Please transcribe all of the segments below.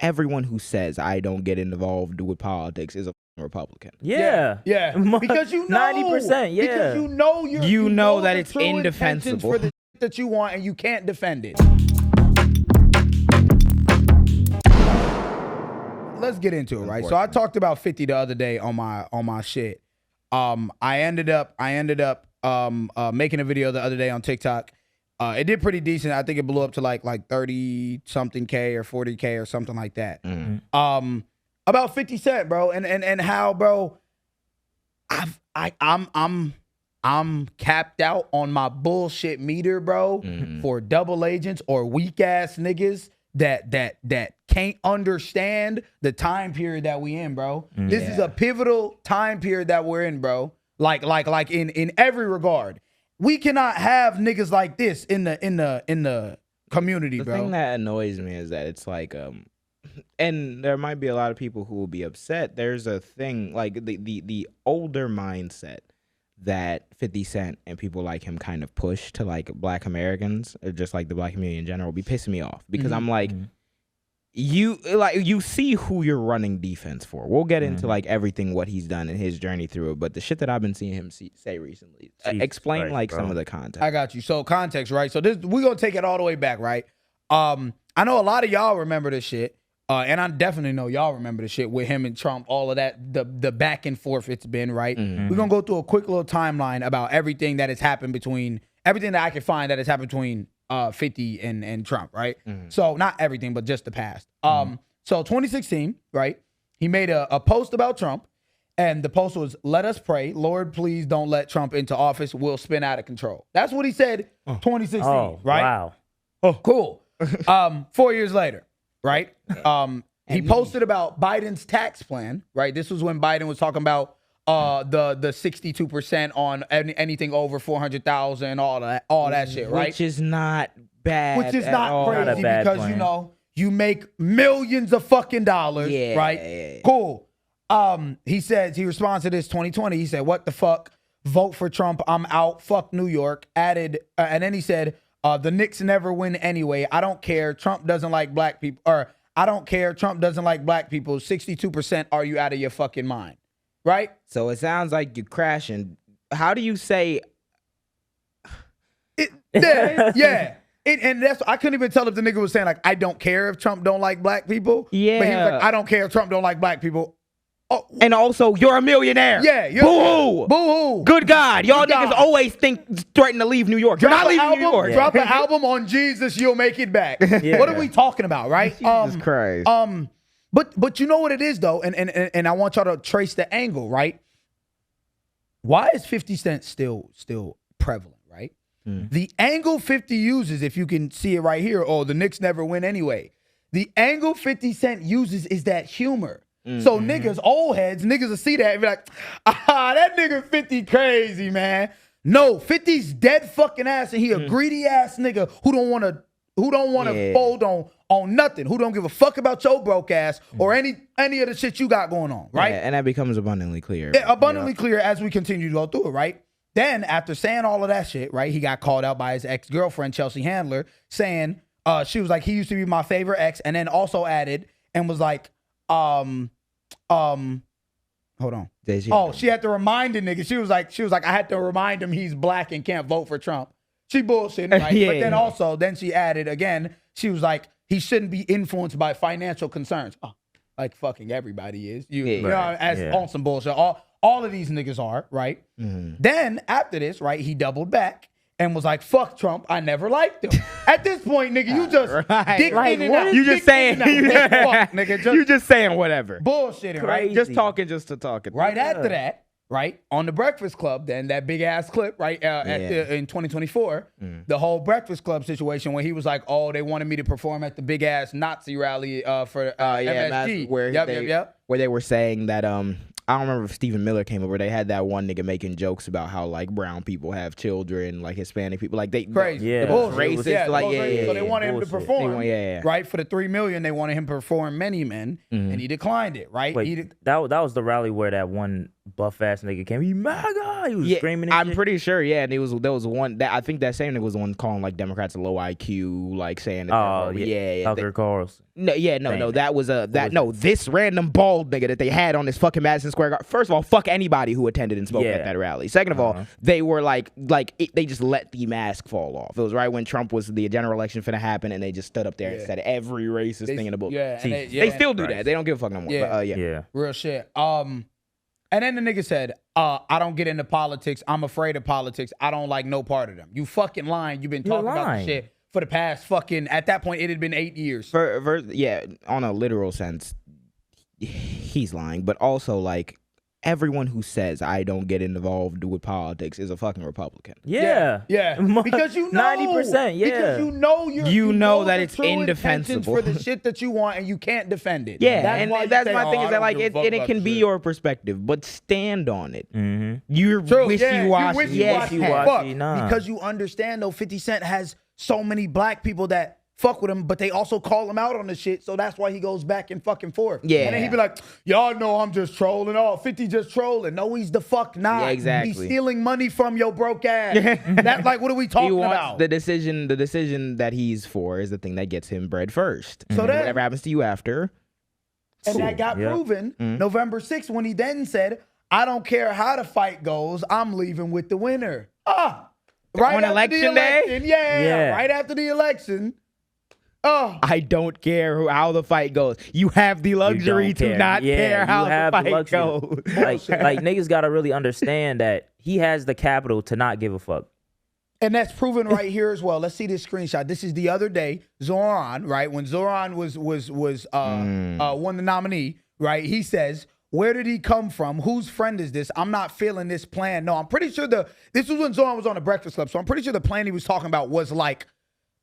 everyone who says I don't get involved with politics is a Republican. Yeah. Because you know 90%. Yeah. Because you know that the it's true intentions indefensible for the shit that you want, and you can't defend it. Let's get into it, right? So I talked about 50 the other day on my shit. I ended up making a video the other day on TikTok. It did pretty decent. I think it blew up to like 30 something K or 40K or something like that. About 50 Cent, bro, and how, bro, I'm capped out on my bullshit meter, bro, for double agents or weak ass niggas that can't understand the time period that we in, bro. This is a pivotal time period that we're in, bro. Like in every regard. We cannot have niggas like this in the community, bro. The thing that annoys me is that it's like and there might be a lot of people who will be upset. There's a thing like the older mindset that 50 Cent and people like him kind of push to like Black Americans, or just like the Black community in general, be pissing me off because I'm like, you see who you're running defense for. We'll get into like everything what he's done in his journey through it, but the shit that I've been seeing him say recently, explain like some of the context. I got you. So context, right? So this we're gonna take it all the way back, right? I know a lot of y'all remember this shit. And I definitely know y'all remember the shit with him and Trump, all of that, the back and forth it's been, right? We're going to go through a quick little timeline about everything that has happened everything that I can find that has happened between 50 and Trump, right? So not everything, but just the past. So 2016, right? He made a post about Trump, and the post was, "Let us pray. Lord, please don't let Trump into office. We'll spin out of control." That's what he said 2016, right? Wow. Oh, cool. 4 years later. Right? He posted about Biden's tax plan, right? This was when Biden was talking about the 62% on anything over 400,000, all that shit, right? Which is not bad. Which is not crazy Not a bad because plan. you know you make millions of fucking dollars, right? Yeah. Cool. He responds to this 2020. He said, "What the fuck? Vote for Trump. I'm out. Fuck New York." Added, and then he said, "The Knicks never win anyway. I don't care. Trump doesn't like black people." Or, "I don't care. Trump doesn't like black people. 62%. Are you out of your fucking mind?" Right? So it sounds like you're crashing. How do you say? Yeah. And that's, I couldn't even tell if the nigga was saying like, "I don't care if Trump don't like black people." Yeah. But he was like, "I don't care if Trump don't like black people." Oh, And also, you're a millionaire. yeah. Boo-hoo. Boo-hoo. Good God. Y'all Good niggas God. always threaten to leave New York. You're not leaving New York. Drop an album on Jesus, you'll make it back. Yeah. What are we talking about, right? Jesus Christ. But you know what it is though, and I want y'all to trace the angle, right? Why is 50 Cent still prevalent, right? The angle 50 uses, if you can see it right here, the Knicks never win anyway. The angle 50 Cent uses is that humor. So niggas, old heads, niggas will see that and be like, that nigga 50 crazy, man. No, 50's dead fucking ass, and he a greedy ass nigga who don't want to fold on nothing, who don't give a fuck about your broke ass or any of the shit you got going on, right? Yeah, and that becomes abundantly clear. Abundantly clear as we continue to go through it, right? Then after saying all of that shit, right, he got called out by his ex-girlfriend, Chelsea Handler, saying, she was like, "He used to be my favorite ex," and then also added and was like, hold on. She had to remind the nigga. She was like, "I had to remind him he's black and can't vote for Trump." She bullshitting, right? But then she added again, she was like, "He shouldn't be influenced by financial concerns." Oh, like fucking everybody is. On some bullshit. All of these niggas are, right? Then after this, right, he doubled back and was like, "Fuck Trump, I never liked him." At this point, nigga, you just dick in and out. You just saying, Fuck, nigga, you just saying whatever. Bullshitting, right? Just talking just to talk it. Right after that, right, on the Breakfast Club, then that big ass clip, right, in 2024, the whole Breakfast Club situation where he was like, "Oh, they wanted me to perform at the big ass Nazi rally for MSG." Where they were saying that I don't remember if Stephen Miller came over. They had that one nigga making jokes about how like brown people have children, like Hispanic people, like they crazy, racist. So they wanted him to perform, right? For the $3 million, they wanted him to perform Many Men, and he declined it, right? Wait, that was the rally where that one buff ass nigga came. He MAGA. He was screaming. And I'm shit. pretty sure. Yeah, and there was one that I think that same nigga was the one calling like Democrats a low IQ, like saying that. Tucker Carlson. No, that was this random bald nigga that they had on this fucking Madison Square Garden. First of all, fuck anybody who attended and spoke at that rally. Second of all, they were they just let the mask fall off. It was right when Trump was the general election finna happen, and they just stood up there and said every racist thing in the book. Yeah, they still do that. They don't give a fuck no more. Yeah, real shit. And then the nigga said, I don't get into politics. I'm afraid of politics. I don't like no part of them. You fucking lying. You've been talking about this shit for the past fucking, at that point, it had been 8 years. On a literal sense, he's lying. But also, like, everyone who says I don't get involved with politics is a fucking Republican. Yeah. Because you know 90%. Yeah. Because you know that it's indefensible for the shit that you want, and you can't defend it. Yeah, that's my thing is that like it can be your perspective, but stand on it. Mm-hmm. You're wishy-washy. Yes, wishy-washy. Nah. Because you understand though, 50 Cent has so many black people that fuck with him, but they also call him out on the shit, so that's why he goes back and fucking forth. Yeah. And then he be like, y'all know I'm just trolling. Oh, 50 just trolling. No, he's the fuck not. Yeah, exactly. He's stealing money from your broke ass. That's like, what are we talking about? The decision that he's for is the thing that gets him bread first. So then, whatever happens to you after. And that got proven November 6th when he then said, I don't care how the fight goes, I'm leaving with the winner. Right on after election day? Yeah, right after the election. I don't care how the fight goes. You have the luxury to not care how the fight goes. Like niggas gotta really understand that he has the capital to not give a fuck. And that's proven right here as well. Let's see this screenshot. This is the other day, Zoran, right? When Zoran was won the nominee, right? He says, where did he come from? Whose friend is this? I'm not feeling this plan. No, I'm pretty sure this was when Zoran was on the Breakfast Club. So I'm pretty sure the plan he was talking about was like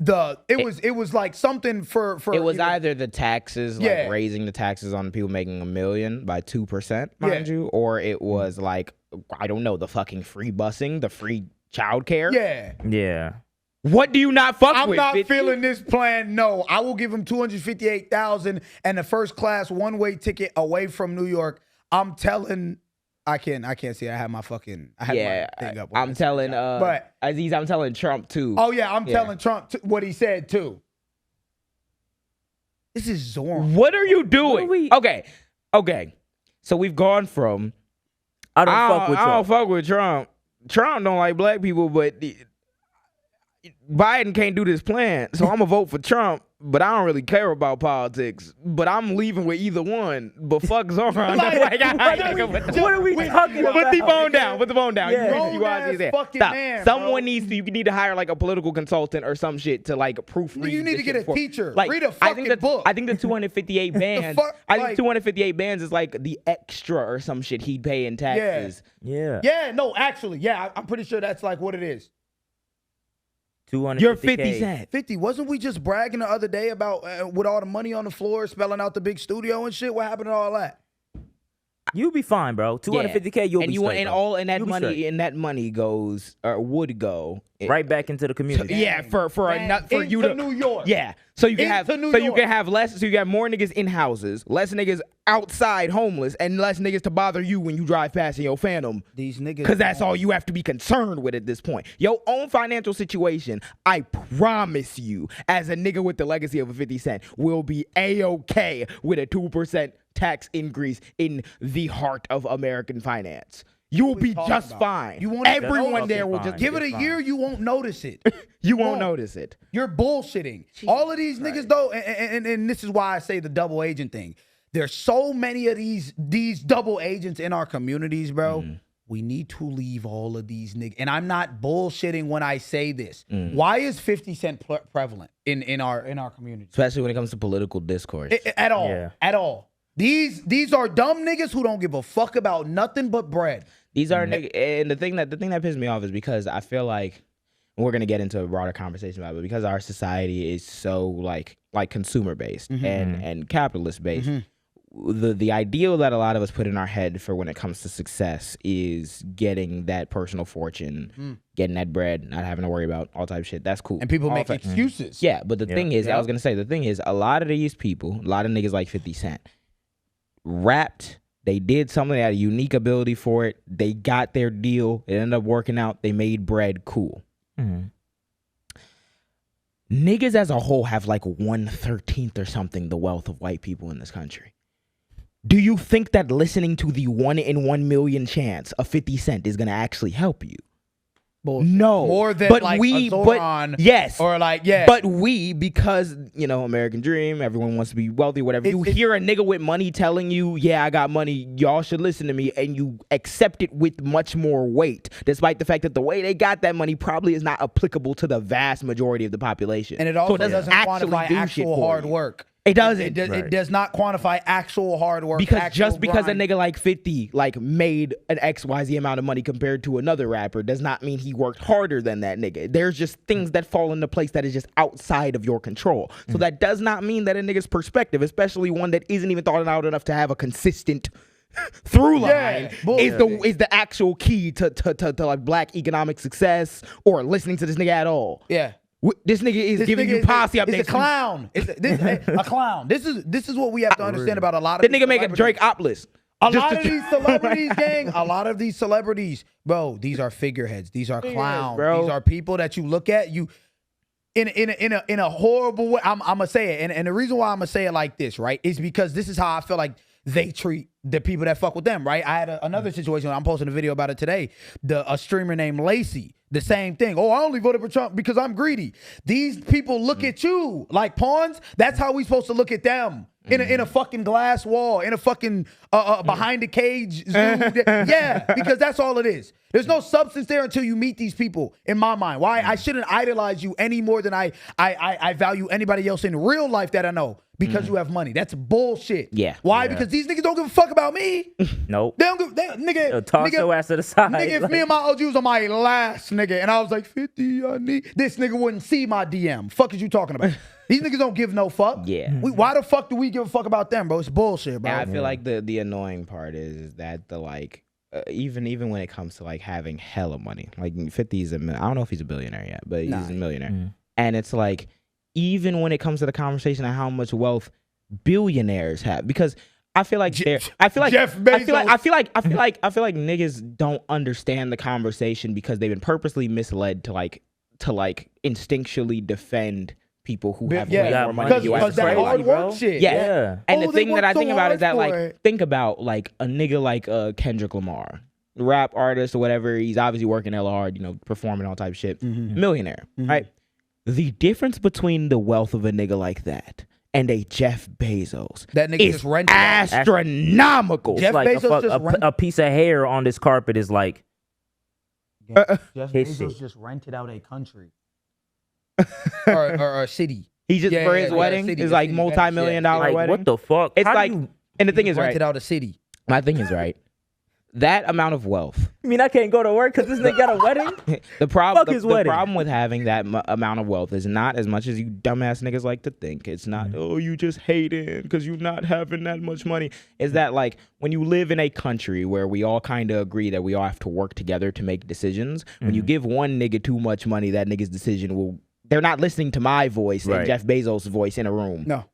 it was like something for it was either the taxes, like raising the taxes on people making $1 million by 2%, mind you, or it was like, I don't know, the fucking free busing, the free childcare. Yeah. What do you not fuck with? I'm not feeling this plan. No, I will give him $258,000 and a first class one-way ticket away from New York. I'm telling. I can't see. I had my my thing up. I'm telling but Aziz, I'm telling Trump too. Oh yeah, I'm telling Trump what he said too. This is Zoran. What are you doing? Okay. So we've gone from I don't fuck with Trump. Trump don't like black people, but Biden can't do this plan, so I'm gonna vote for Trump. But I don't really care about politics. But I'm leaving with either one. But fuck Zoran. What are we talking about? Put the phone down. Put the phone down. Yeah. Stop. Man, someone you need to hire like a political consultant or some shit to like proofread. You need to get a teacher. Like, read a fucking book. I think the 258 bands. I think 258 bands is like the extra or some shit he'd pay in taxes. Yeah. No, actually, I'm pretty sure that's like what it is. You're 50 Cent. 50. Wasn't we just bragging the other day about with all the money on the floor, spelling out the big studio and shit? What happened to all that? You'll be fine, bro. $250K, you'll be straight. And that money goes or would go right back into the community. For you to New York. Yeah. So you can have less. So you got more niggas in houses, less niggas outside homeless, and less niggas to bother you when you drive past in your Phantom. These niggas, because that's all you have to be concerned with at this point. Your own financial situation, I promise you, as a nigga with the legacy of a 50 Cent, will be A-okay with a 2% tax increase in the heart of American finance. You will be just fine. Everyone there will just give it a year. You won't notice it. You won't notice it. You're bullshitting. All of these niggas though, and this is why I say the double agent thing. There's so many of these double agents in our communities, bro. We need to leave all of these niggas. And I'm not bullshitting when I say this. Why is 50 Cent prevalent in our community? Especially when it comes to political discourse. At all. These are dumb niggas who don't give a fuck about nothing but bread. These are niggas, and the thing that pisses me off is because I feel like, and we're gonna get into a broader conversation about it, but because our society is so like consumer based and capitalist based, the ideal that a lot of us put in our head for when it comes to success is getting that personal fortune, getting that bread, not having to worry about all type of shit. That's cool. And people make excuses. Yeah, but the thing is, I was gonna say, the thing is, a lot of these people, a lot of niggas like 50 Cent, wrapped They did something, they had a unique ability for it. They got their deal. It ended up working out. They made bread. Cool. Niggas as a whole have like 1/13 or something the wealth of white people in this country. Do you think that listening to the 1 in 1 million chance of 50 Cent is going to actually help you? Bullshit. No. More than but like we, a Zoran yes. or like, yeah. But we, because, you know, American dream, everyone wants to be wealthy, whatever. You hear a nigga with money telling you, yeah, I got money, y'all should listen to me, and you accept it with much more weight, despite the fact that the way they got that money probably is not applicable to the vast majority of the population. And it also so it doesn't actually quantify do shit actual for hard you. work. It doesn't. It does not quantify actual hard work. Because just because grind. a nigga like 50 like made an XYZ amount of money compared to another rapper does not mean he worked harder than that nigga. There's just things that fall into place that is just outside of your control. So that does not mean that a nigga's perspective, especially one that isn't even thought out enough to have a consistent through line, is the actual key to like black economic success or listening to this nigga at all. Yeah. This nigga is giving you policy updates. It's a clown. It's a clown. This is what we have to understand about a lot of the these nigga make a Drake op list. A lot of these celebrities, gang. A lot of these celebrities, bro. These are figureheads. These are clowns. Bro. These are people that you look at in a horrible way. I'm gonna say it, and the reason why I'm gonna say it like this, right, is because this is how I feel like they treat the people that fuck with them, right? I had another situation. I'm posting a video about it today. A streamer named Lacey. The same thing. Oh, I only voted for Trump because I'm greedy. These people look at you like pawns. That's how we supposed to look at them. In a fucking glass wall, in a fucking behind the cage zoo. Yeah, because that's all it is. There's no substance there until you meet these people, in my mind. Why? I shouldn't idolize you any more than I value anybody else in real life that I know because you have money. That's bullshit. Yeah. Why? Yeah. Because these niggas don't give a fuck about me. Nope. They don't give, nigga. Toss your ass to the side. Nigga, if me and my OG was on my last nigga, and I was like 50, I need this nigga wouldn't see my DM. Fuck is you talking about? These niggas don't give no fuck. Yeah. Why the fuck do we give a fuck about them, bro? It's bullshit, bro. And I feel like the annoying part is that the like even when it comes to like having hella money, like 50's I don't know if he's a billionaire yet, but he's a millionaire, and it's like even when it comes to the conversation of how much wealth billionaires have, because I feel like Jeff Bezos. I feel like niggas don't understand the conversation because they've been purposely misled to instinctually defend people who have way more money than you. Because that hard work shit. Yeah. And the thing that I think about is that, like, it. think about like a nigga like Kendrick Lamar, rap artist or whatever. He's obviously working hella hard, you know, performing all type of shit. Millionaire, right? The difference between the wealth of a nigga like that and a Jeff Bezos, that nigga is just rented astronomical. Jeff like Bezos a piece of hair on this carpet is like Jeff his Bezos shit. just rented out a country or a city. He just for his wedding, city, his the like city, multi-million-dollar like wedding. what the fuck? It's How like, do you, and the thing is rented right. out a city. My thing is right. That amount of wealth. I mean, I can't go to work because this nigga got a wedding. The problem wedding. with having that amount of wealth is not as much as you dumbass niggas like to think. It's not, oh, you just hating because you not having that much money. Is that like when you live in a country where we all kind of agree that we all have to work together to make decisions, when you give one nigga too much money, that nigga's decision will, they're not listening to my voice and Jeff Bezos' voice in a room. No.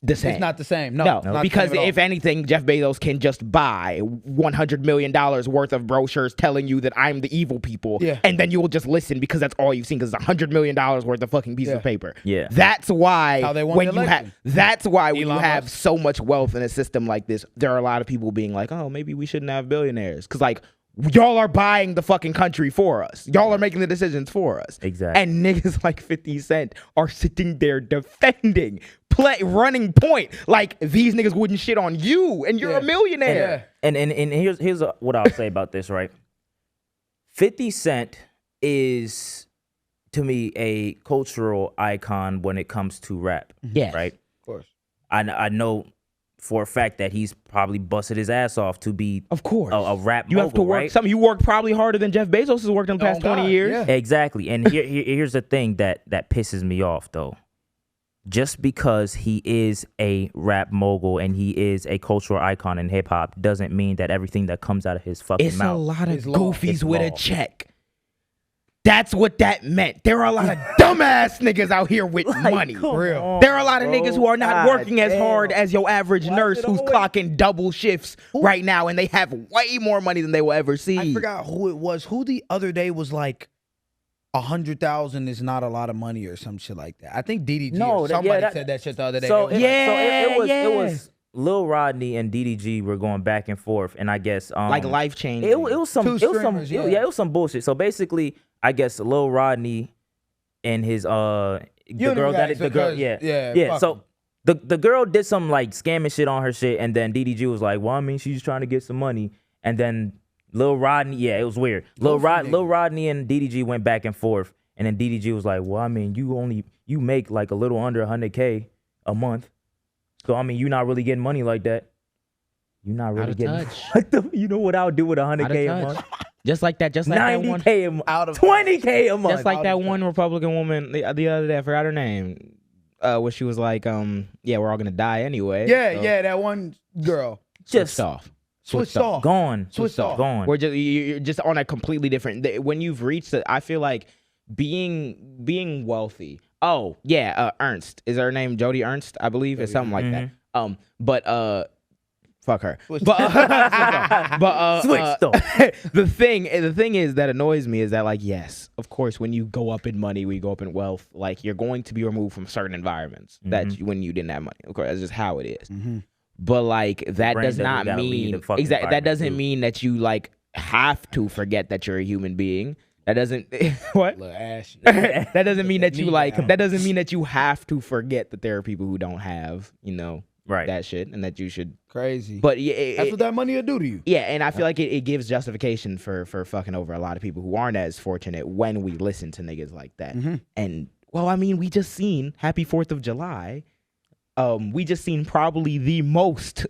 The same. It's not the same. No, not the because same at all. if anything, Jeff Bezos can just buy $100 million worth of brochures telling you that I'm the evil people, and then you will just listen because that's all you've seen because it's $100 million worth of fucking piece of paper. Yeah, that's why how they won when the you election. that's why when you Elon have Musk. so much wealth in a system like this, there are a lot of people being like, oh, maybe we shouldn't have billionaires because like y'all are buying the fucking country for us. Y'all are making the decisions for us. Exactly. And niggas like 50 Cent are sitting there defending, running point. Like, these niggas wouldn't shit on you, and you're a millionaire. And here's what I'll say about this, right? 50 Cent is, to me, a cultural icon when it comes to rap. Yes. Right? Of course. I know for a fact that he's probably busted his ass off to be Of course. a rap You have to mogul, work right? something. You work probably harder than Jeff Bezos has worked in the past 20 years. Yeah. Exactly. And here's the thing that pisses me off, though. Just because he is a rap mogul and he is a cultural icon in hip hop doesn't mean that everything that comes out of his fucking It's mouth. a lot of It's law. goofies It's with a law. check. That's what that meant. There are a lot of dumbass niggas out here with money. Real. There are a lot of niggas who are not working as hard as your average nurse it who's always- clocking double shifts right now, and they have way more money than they will ever see. I forgot who it was. Who the other day was like, 100,000 is not a lot of money or some shit like that. I think DDG No, or that- somebody yeah, that- said that shit the other day. So They it, was like, it was Lil Rodney and DDG were going back and forth, and I guess like life changing. it was some Two it was some streamers, it- yeah. yeah, it was some bullshit. So basically, I guess Lil Rodney and his the girl that is the girl, yeah. So the girl did some like scamming shit on her shit, and then DDG was like, well, I mean, she's trying to get some money, and then Lil Rodney, yeah, it was weird. Lil Rodney and DDG went back and forth, and then DDG was like, well, I mean, you make like a little under 100K a month, so I mean, you're not really getting money like that. You're not really of getting. touch. You know what I would do with 100K a month? Just like that. Just like that one. 90K a month. Out of 20K a month. Just like that one Republican woman the other day. I forgot her name. Where she was like, yeah, we're all gonna die anyway. Yeah, so yeah, that one girl. just switched off. Switched off. gone. Switched off. Gone. We're just you're just on a completely different. When you've reached it, I feel like being wealthy. Oh yeah, Ernst is her name. Jody Ernst, I believe, is something like that. But fuck her. Switched But Switched off. the thing is that annoys me is that, like, yes, of course, when you go up in money, when you go up in wealth, like, you're going to be removed from certain environments that when you didn't have money. Of course, that's just how it is. But like that brain does doesn't not gotta leave mean the fucking exactly. That environment, doesn't too. mean that you like have to forget that you're a human being. That doesn't what. Little ass. That doesn't mean that you Knee like. down. That doesn't mean that you have to forget that there are people who don't have, Right. that shit, and that you should. Crazy. But yeah, that's what that money will do to you. yeah, and I feel like it gives justification for fucking over a lot of people who aren't as fortunate when we listen to niggas like that. And well, I mean, we just seen Happy 4th of July. We just seen probably the most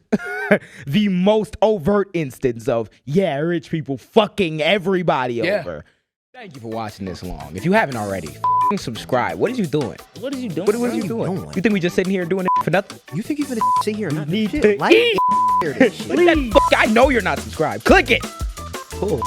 the most overt instance of rich people fucking everybody over. Thank you for watching this long. If you haven't already, subscribe. What are you doing? What are you doing? What are you doing? You think we just sitting here doing it for nothing? You think you're gonna sit here and not do Need shit? to Like eat. hear this shit. Click that I know you're not subscribed. Click it. Cool.